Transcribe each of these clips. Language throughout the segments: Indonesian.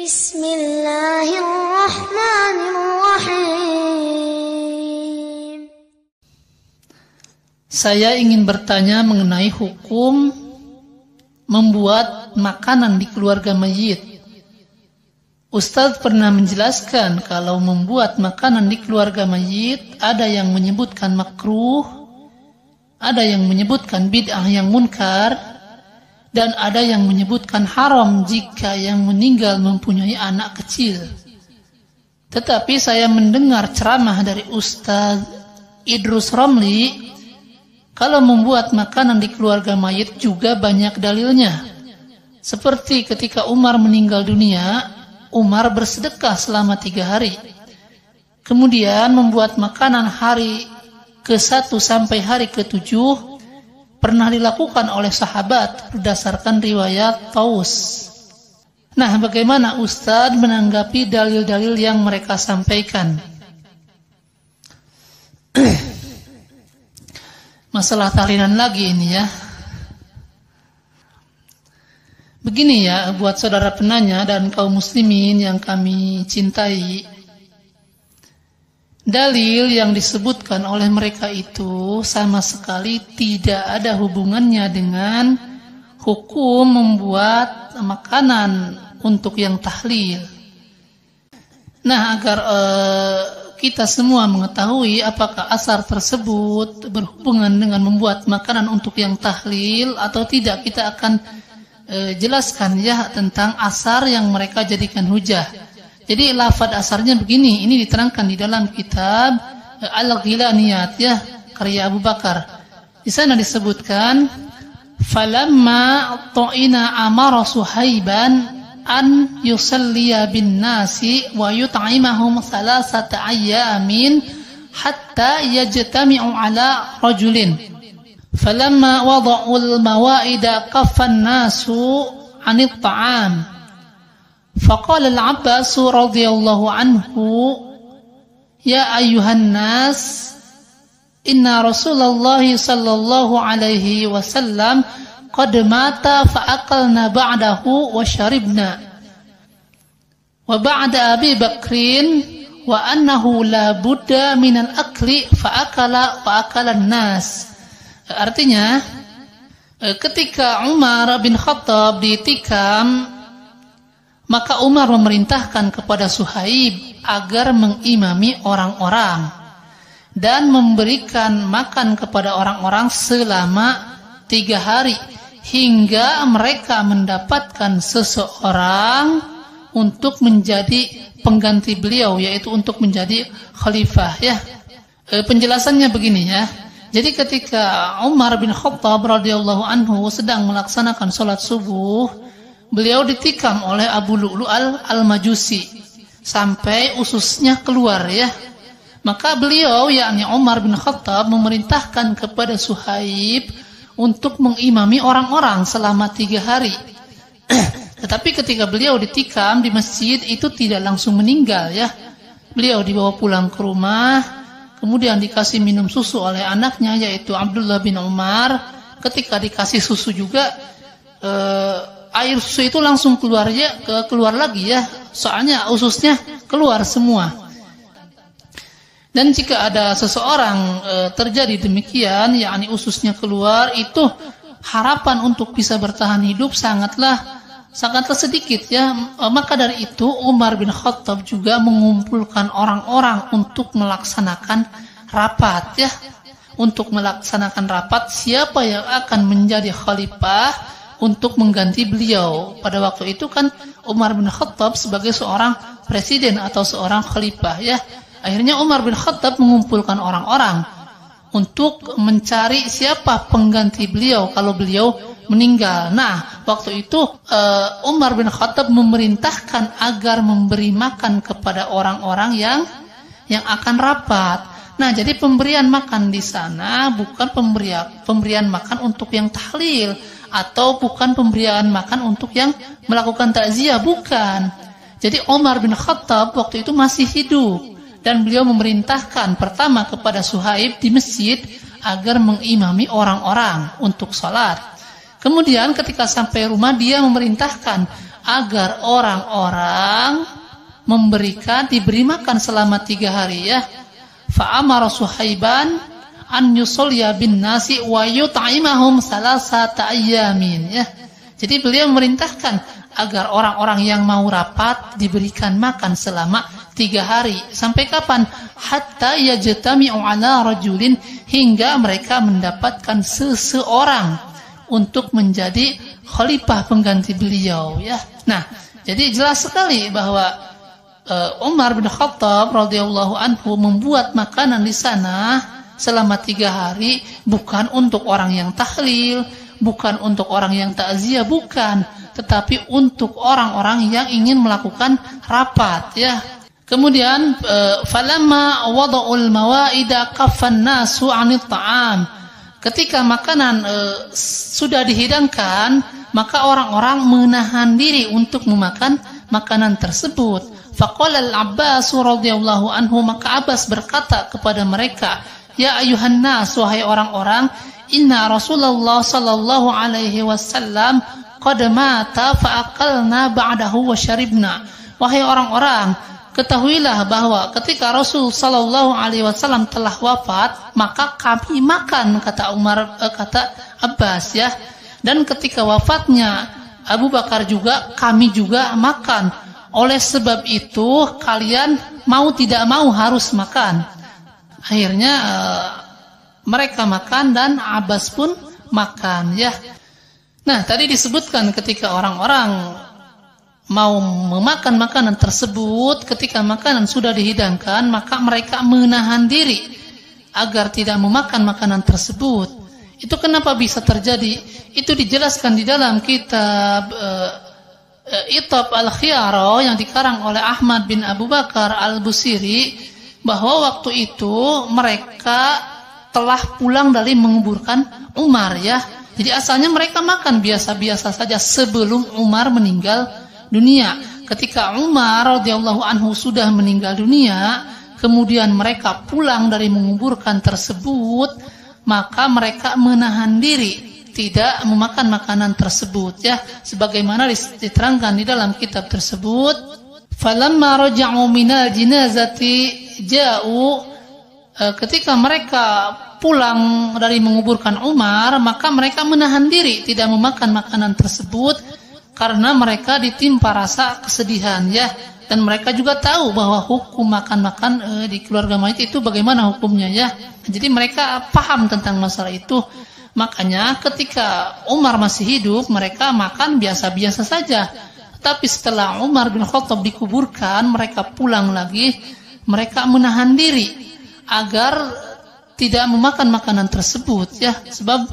Bismillahirrahmanirrahim. Saya ingin bertanya mengenai hukum membuat makanan di keluarga mayit. Ustadz pernah menjelaskan kalau membuat makanan di keluarga mayit ada yang menyebutkan makruh, ada yang menyebutkan bid'ah yang munkar, dan ada yang menyebutkan haram jika yang meninggal mempunyai anak kecil. Tetapi saya mendengar ceramah dari Ustadz Idrus Romli, kalau membuat makanan di keluarga mayit juga banyak dalilnya. Seperti ketika Umar meninggal dunia, Umar bersedekah selama 3 hari. Kemudian membuat makanan hari ke-1 sampai hari ke-7 pernah dilakukan oleh sahabat berdasarkan riwayat Taus. Nah, bagaimana Ustadz menanggapi dalil-dalil yang mereka sampaikan? Masalah tahlilan lagi ini ya. Begini ya, buat saudara penanya dan kaum muslimin yang kami cintai, dalil yang disebutkan oleh mereka itu sama sekali tidak ada hubungannya dengan hukum membuat makanan untuk yang tahlil. Nah, agar kita semua mengetahui apakah asar tersebut berhubungan dengan membuat makanan untuk yang tahlil atau tidak, kita akan jelaskan ya tentang asar yang mereka jadikan hujah. Jadi lafaz asarnya begini, ini diterangkan di dalam kitab Al-Ghilaniyat ya, karya Abu Bakar. Di sana disebutkan, falamma ta'ina amara Suhaiban an yusalliya bin nasi wa yut'imahum 3 ayyamin hatta yajtami'u ala rajulin. Falamma wada'ul mawa'ida kaffan nasu 'anit ta'am. فقال العباس رضي الله عنه يا أيها الناس إن رسول الله صلى الله عليه وسلم قد مات فأكلنا بعده وشربنا وبعد أبي بكر وأنه لا بد من الأكل فأكل الناس. Artinya, ketika Umar bin Khattab ditikam, maka Umar memerintahkan kepada Suhaib agar mengimami orang-orang dan memberikan makan kepada orang-orang selama 3 hari hingga mereka mendapatkan seseorang untuk menjadi pengganti beliau, yaitu untuk menjadi khalifah ya. Penjelasannya begini ya. Jadi ketika Umar bin Khattab radhiyallahu anhu sedang melaksanakan sholat subuh, beliau ditikam oleh Abu Lu'lu' al-Majusi sampai ususnya keluar ya. Maka beliau, yakni Umar bin Khattab, memerintahkan kepada Suhaib untuk mengimami orang-orang selama 3 hari. Tetapi ketika beliau ditikam di masjid itu tidak langsung meninggal ya. Beliau dibawa pulang ke rumah, kemudian dikasih minum susu oleh anaknya yaitu Abdullah bin Umar. Ketika dikasih susu juga air susu itu langsung keluar lagi ya, soalnya ususnya keluar semua. Dan jika ada seseorang terjadi demikian, yakni ususnya keluar, itu harapan untuk bisa bertahan hidup sangatlah sedikit ya. Maka dari itu Umar bin Khattab juga mengumpulkan orang-orang untuk melaksanakan rapat ya, untuk melaksanakan rapat siapa yang akan menjadi khalifah untuk mengganti beliau. Pada waktu itu kan Umar bin Khattab sebagai seorang presiden atau seorang khalifah ya. Akhirnya Umar bin Khattab mengumpulkan orang-orang untuk mencari siapa pengganti beliau kalau beliau meninggal. Nah, waktu itu Umar bin Khattab memerintahkan agar memberi makan kepada orang-orang yang akan rapat. Nah, jadi pemberian makan di sana bukan pemberian makan untuk yang tahlil atau bukan pemberian makan untuk yang melakukan takziah, bukan. Jadi Umar bin Khattab waktu itu masih hidup dan beliau memerintahkan pertama kepada Suhaib di masjid agar mengimami orang-orang untuk salat. Kemudian ketika sampai rumah dia memerintahkan agar orang-orang diberi makan selama 3 hari ya. Fa'amara Suhaiban an yusolya bin nasi wa yut'imahum salasata ayyamin ya. Jadi beliau memerintahkan agar orang-orang yang mau rapat diberikan makan selama 3 hari. Sampai kapan? Hatta yajtami'u ala rajulin, hingga mereka mendapatkan seseorang untuk menjadi khalifah pengganti beliau ya. Nah, jadi jelas sekali bahwa Umar bin Khattab radhiyallahu anhu membuat makanan di sana selama 3 hari bukan untuk orang yang tahlil, bukan untuk orang yang takziah, bukan, tetapi untuk orang-orang yang ingin melakukan rapat ya. Kemudian falamma wada'ul mawaida kaffan nasu 'anil ta'am. Ketika makanan sudah dihidangkan, maka orang-orang menahan diri untuk memakan makanan tersebut. Faqala al-Abbas radhiyallahu anhu, maka Abbas berkata kepada mereka, ya ayuhan nas, wahai orang-orang, inna Rasulullah sallallahu alaihi wasallam qad mata fa aqalna ba'dahu wa syaribna. Wahai orang-orang, ketahuilah bahwa ketika Rasul sallallahu alaihi wasallam telah wafat, maka kami makan, kata Abbas ya. Dan ketika wafatnya Abu Bakar juga, kami juga makan. Oleh sebab itu kalian mau tidak mau harus makan. Akhirnya mereka makan dan Abbas pun makan ya. Nah, tadi disebutkan ketika orang-orang mau memakan makanan tersebut, ketika makanan sudah dihidangkan, maka mereka menahan diri agar tidak memakan makanan tersebut. Itu kenapa bisa terjadi? Itu dijelaskan di dalam kitab Itab al-Khiyara yang dikarang oleh Ahmad bin Abu Bakar al-Busiri, bahwa waktu itu mereka telah pulang dari menguburkan Umar ya. Jadi asalnya mereka makan biasa-biasa saja sebelum Umar meninggal dunia. Ketika Umar radhiyallahu anhu sudah meninggal dunia, kemudian mereka pulang dari menguburkan tersebut, maka mereka menahan diri tidak memakan makanan tersebut ya, sebagaimana diterangkan di dalam kitab tersebut. Falamma raja'u minal jinazati ja'u, ketika mereka pulang dari menguburkan Umar, maka mereka menahan diri tidak memakan makanan tersebut karena mereka ditimpa rasa kesedihan ya. Dan mereka juga tahu bahwa hukum makan-makan di keluarga mayit itu bagaimana hukumnya ya. Jadi mereka paham tentang masalah itu. Makanya ketika Umar masih hidup, mereka makan biasa-biasa saja. Tapi setelah Umar bin Khattab dikuburkan, mereka pulang lagi, mereka menahan diri agar tidak memakan makanan tersebut ya. Sebab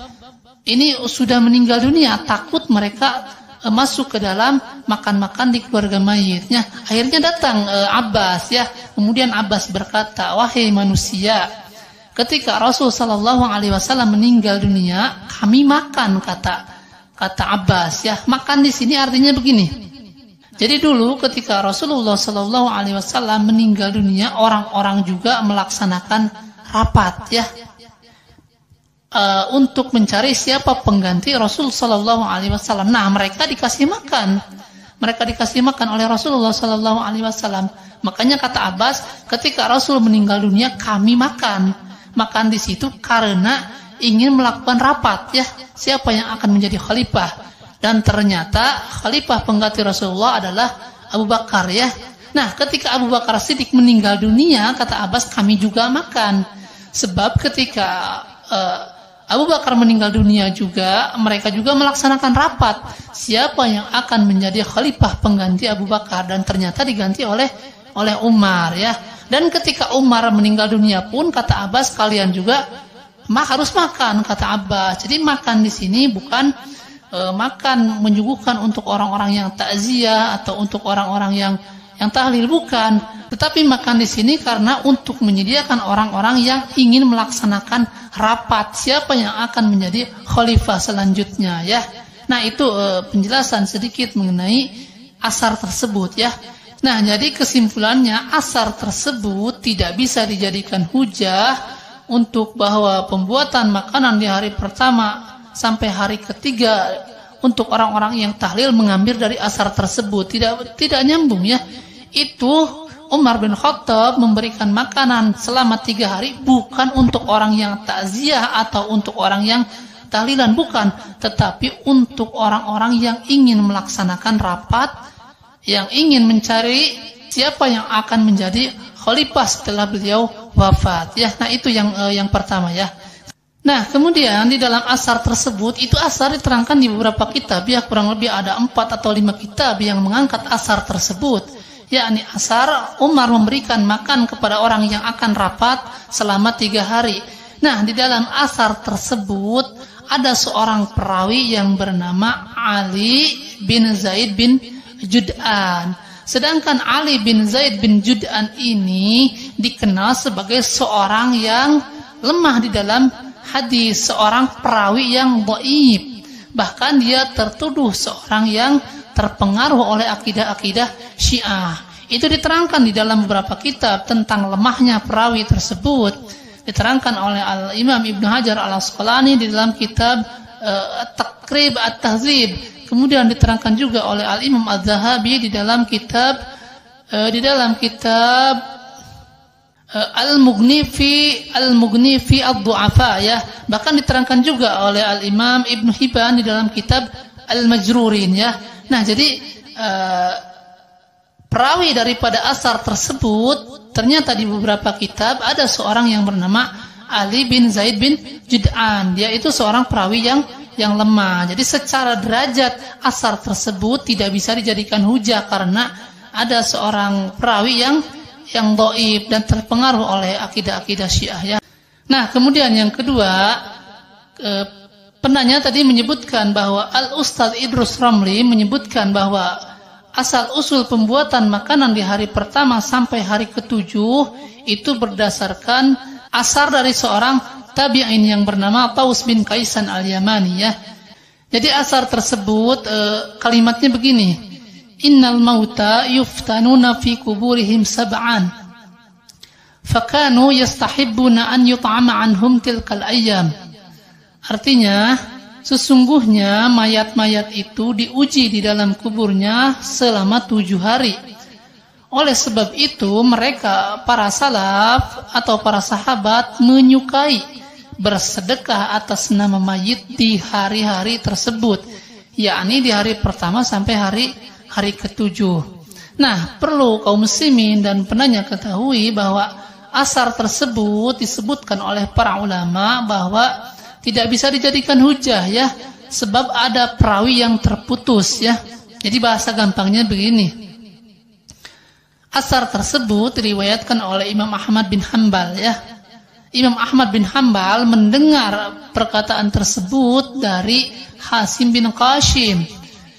ini sudah meninggal dunia, takut mereka masuk ke dalam makan-makan di keluarga mayitnya. Akhirnya datang Abbas ya. Kemudian Abbas berkata, wahai manusia, ketika Rasul sallallahu alaihi wasallam meninggal dunia, kami makan, kata Abbas ya. Makan di sini artinya begini. Jadi dulu ketika Rasulullah sallallahu alaihi wasallam meninggal dunia, orang-orang juga melaksanakan rapat ya. Untuk mencari siapa pengganti Rasul sallallahu alaihi wasallam. Nah, mereka dikasih makan. Mereka dikasih makan oleh Rasulullah sallallahu alaihi wasallam. Makanya kata Abbas, ketika Rasul meninggal dunia, kami makan. Makan di situ karena ingin melakukan rapat ya, siapa yang akan menjadi khalifah. Dan ternyata khalifah pengganti Rasulullah adalah Abu Bakar ya. Nah, ketika Abu Bakar Siddiq meninggal dunia, kata Abbas, kami juga makan. Sebab ketika Abu Bakar meninggal dunia juga, mereka juga melaksanakan rapat siapa yang akan menjadi khalifah pengganti Abu Bakar, dan ternyata diganti oleh Umar ya. Dan ketika Umar meninggal dunia pun, kata Abbas, kalian juga harus makan, kata Abbas. Jadi makan di sini bukan makan menyuguhkan untuk orang-orang yang takziah atau untuk orang-orang yang tahlil, bukan. Tetapi makan di sini karena untuk menyediakan orang-orang yang ingin melaksanakan rapat siapa yang akan menjadi khalifah selanjutnya ya. Nah, itu penjelasan sedikit mengenai asar tersebut ya. Nah, jadi kesimpulannya asar tersebut tidak bisa dijadikan hujah untuk bahwa pembuatan makanan di hari pertama sampai hari ketiga untuk orang-orang yang tahlil mengambil dari asar tersebut. Tidak nyambung ya. Itu Umar bin Khattab memberikan makanan selama 3 hari bukan untuk orang yang takziah atau untuk orang yang tahlilan, bukan, tetapi untuk orang-orang yang ingin melaksanakan rapat, yang ingin mencari siapa yang akan menjadi khalifah setelah beliau wafat ya. Nah, itu yang pertama ya. Nah, kemudian di dalam asar tersebut, itu asar diterangkan di beberapa kitab ya, kurang lebih ada 4 atau 5 kitab yang mengangkat asar tersebut. Yakni asar Umar memberikan makan kepada orang yang akan rapat selama 3 hari. Nah, di dalam asar tersebut ada seorang perawi yang bernama Ali bin Zaid bin Jud'an. Sedangkan Ali bin Zaid bin Jud'an ini dikenal sebagai seorang yang lemah di dalam hadis, seorang perawi yang dhaif. Bahkan dia tertuduh seorang yang terpengaruh oleh akidah-akidah Syiah. Itu diterangkan di dalam beberapa kitab tentang lemahnya perawi tersebut. Diterangkan oleh Al-Imam Ibnu Hajar Al-Asqalani di dalam kitab Taqrib At-Tahzib. Kemudian diterangkan juga oleh Al-Imam Az-Zahabi di dalam kitab Al-Mughni fi Ad-Du'afa ya. Bahkan diterangkan juga oleh Al-Imam Ibnu Hibban di dalam kitab Al-Majrurin ya. Nah, jadi perawi daripada asar tersebut ternyata di beberapa kitab ada seorang yang bernama Ali bin Zaid bin Jud'an. Dia itu seorang perawi yang lemah. Jadi secara derajat asar tersebut tidak bisa dijadikan hujah karena ada seorang perawi yang dhaif dan terpengaruh oleh akidah-akidah Syiah ya. Nah, kemudian yang kedua, penanya tadi menyebutkan bahwa Al-Ustadz Idrus Ramli menyebutkan bahwa asal usul pembuatan makanan di hari pertama sampai hari ke-7 itu berdasarkan asar dari seorang tabi'in yang bernama Taus bin Kaisan Al-Yamani ya. Jadi asar tersebut kalimatnya begini: Innal mauta yuftanuna fi kuburihim sab'an fakanu yastahibbuna an yut'ama anhum tilkal ayyam. Artinya, sesungguhnya mayat-mayat itu diuji di dalam kuburnya selama 7 hari. Oleh sebab itu mereka, para salaf atau para sahabat, menyukai bersedekah atas nama mayit di hari-hari tersebut, yakni di hari pertama sampai hari ke-7. Nah, perlu kaum muslimin dan penanya ketahui bahwa asar tersebut disebutkan oleh para ulama bahwa tidak bisa dijadikan hujah ya, sebab ada perawi yang terputus ya. Jadi bahasa gampangnya begini. Asar tersebut diriwayatkan oleh Imam Ahmad bin Hanbal ya. Imam Ahmad bin Hanbal mendengar perkataan tersebut dari Hasim bin Qasim.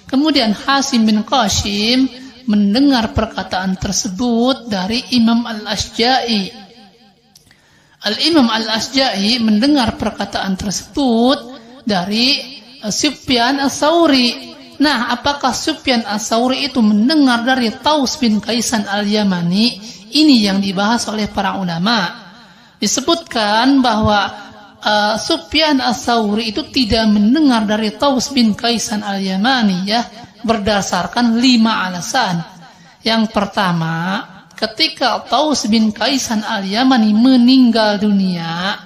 Kemudian Hasim bin Qasim mendengar perkataan tersebut dari Imam Al-Asja'i. Al-Imam Al-Asja'i mendengar perkataan tersebut dari Sufyan Ats-Tsauri. Nah, apakah Sufyan Ats-Tsauri itu mendengar dari Taus bin Kaisan Al-Yamani? Ini yang dibahas oleh para ulama. Disebutkan bahwa Sufyan Ats-Tsauri itu tidak mendengar dari Taus bin Kaisan Al-Yamani ya, berdasarkan 5 alasan. Yang pertama, ketika Taus bin Kaisan Al-Yamani meninggal dunia,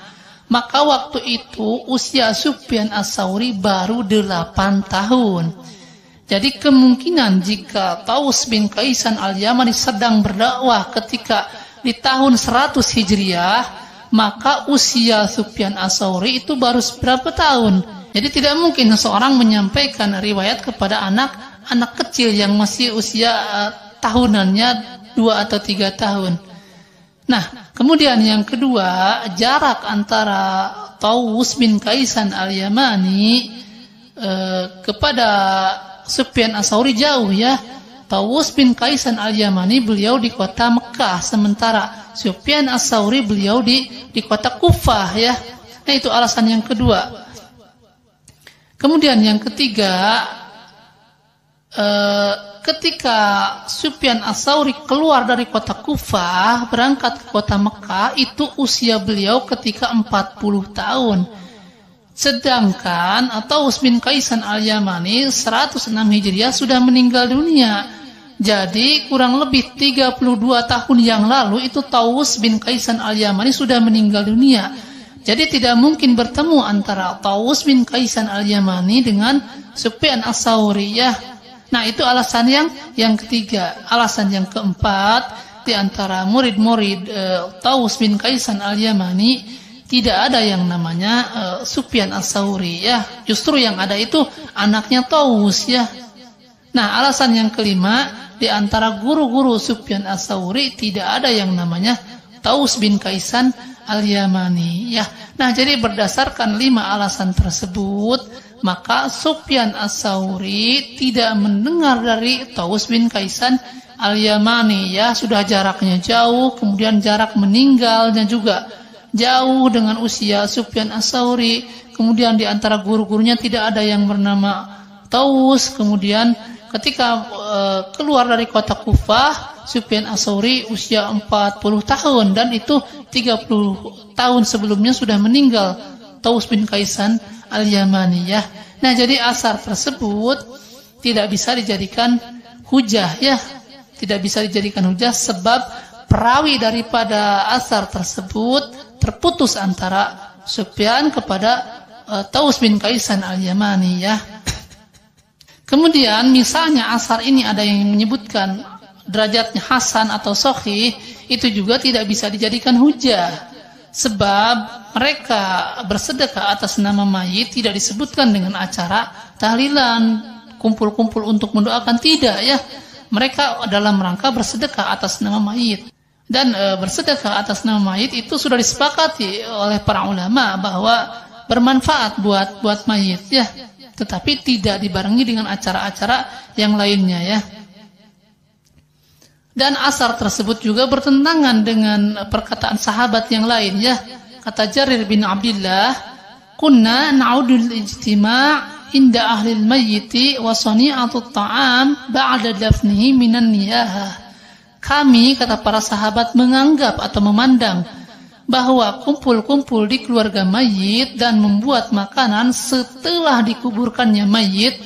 maka waktu itu usia Sufyan Ats-Tsauri baru 8 tahun. Jadi kemungkinan jika Taus bin Kaisan Al-Yamani sedang berdakwah ketika di tahun 100 Hijriah, maka usia Sufyan Ats-Tsauri itu baru berapa tahun. Jadi tidak mungkin seseorang menyampaikan riwayat kepada anak kecil yang masih usia tahunannya 2 atau 3 tahun. Nah, kemudian yang kedua, jarak antara Taus bin Kaisan Al-Yamani kepada Sufyan Ats-Tsauri jauh ya. Taus bin Kaisan Al-Yamani beliau di kota Mekah, sementara Sufyan Ats-Tsauri beliau di kota Kufah ya. Nah, itu alasan yang kedua. Kemudian yang ketiga, ketika Sufyan Ats-Tsauri keluar dari kota Kufah berangkat ke kota Mekah, itu usia beliau ketika 40 tahun. Sedangkan Taus bin Kaisan al-Yamani 106 Hijriah sudah meninggal dunia. Jadi kurang lebih 32 tahun yang lalu itu Taus bin Kaisan al-Yamani sudah meninggal dunia. Jadi tidak mungkin bertemu antara Taus bin Kaisan al-Yamani dengan Sufyan as-Tsauri ya. Nah, itu alasan yang ketiga. Alasan yang keempat, di antara murid-murid Taus bin Kaisan al-Yamani tidak ada yang namanya Sufyan as-Tsauri ya. Justru yang ada itu anaknya Taus ya. Nah, alasan yang kelima, di antara guru-guru Sufyan as-Tsauri tidak ada yang namanya Taus bin Kaisan al-Yamani ya. Nah, jadi berdasarkan 5 alasan tersebut, maka Sufyan as-Tsauri tidak mendengar dari Taus bin Kaisan al-Yamani ya. Sudah jaraknya jauh, kemudian jarak meninggalnya juga jauh dengan usia Sufyan as-Tsauri. Kemudian di antara guru-gurunya tidak ada yang bernama Taus. Kemudian ketika keluar dari kota Kufah, Sufyan as-Tsauri usia 40 tahun, dan itu 30 tahun sebelumnya sudah meninggal Taus bin Kaisan al-Yamani ya. Nah, jadi asar tersebut tidak bisa dijadikan hujah ya. Tidak bisa dijadikan hujah sebab perawi daripada asar tersebut terputus antara Sufyan kepada Taus bin Kaisan al-Yamani ya. Kemudian misalnya asar ini ada yang menyebutkan derajatnya hasan atau sahih, itu juga tidak bisa dijadikan hujah. Sebab mereka bersedekah atas nama mayit tidak disebutkan dengan acara tahlilan, kumpul-kumpul untuk mendoakan, tidak ya. Mereka dalam rangka bersedekah atas nama mayit. Dan bersedekah atas nama mayit itu sudah disepakati oleh para ulama bahwa bermanfaat buat mayit ya, tetapi tidak dibarengi dengan acara-acara yang lainnya ya. Dan asar tersebut juga bertentangan dengan perkataan sahabat yang lain ya. Kata Jarir bin Abdullah, "Kunna na'udul ijtima' inda ahli al-mayyiti wa sani'atut ta'am ba'da dafnihi minan niyahah." Kami, kata para sahabat, menganggap atau memandang bahwa kumpul-kumpul di keluarga mayit dan membuat makanan setelah dikuburkannya mayit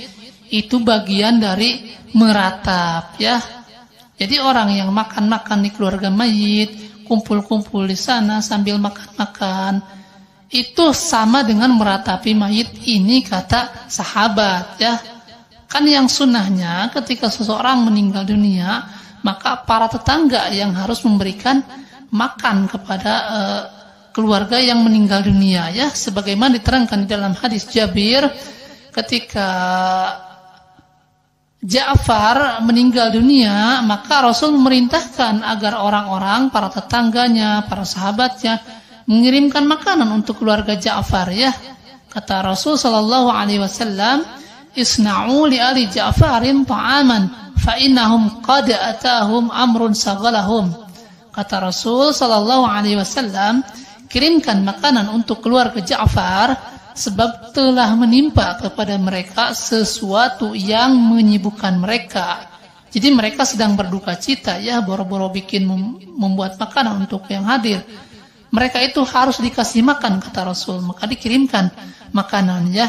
itu bagian dari meratap ya. Jadi orang yang makan-makan di keluarga mayit, kumpul-kumpul di sana sambil makan-makan, itu sama dengan meratapi mayit ini, kata sahabat ya. Kan yang sunnahnya ketika seseorang meninggal dunia, maka para tetangga yang harus memberikan makan kepada keluarga yang meninggal dunia ya, sebagaimana diterangkan di dalam hadis Jabir ketika Ja'far meninggal dunia, maka Rasul memerintahkan agar orang-orang, para tetangganya, para sahabatnya mengirimkan makanan untuk keluarga Ja'far ya. Kata Rasul sallallahu alaihi wasallam, "Isna'u li ali Ja'farin ta'aman fa innahum qad atahum amrun saghalahum." Kata Rasul sallallahu alaihi wasallam, kirimkan makanan untuk keluarga Ja'far sebab telah menimpa kepada mereka sesuatu yang menyibukkan mereka. Jadi mereka sedang berduka cita ya, boro-boro bikin membuat makanan untuk yang hadir. Mereka itu harus dikasih makan, kata Rasul, maka dikirimkan makanan ya.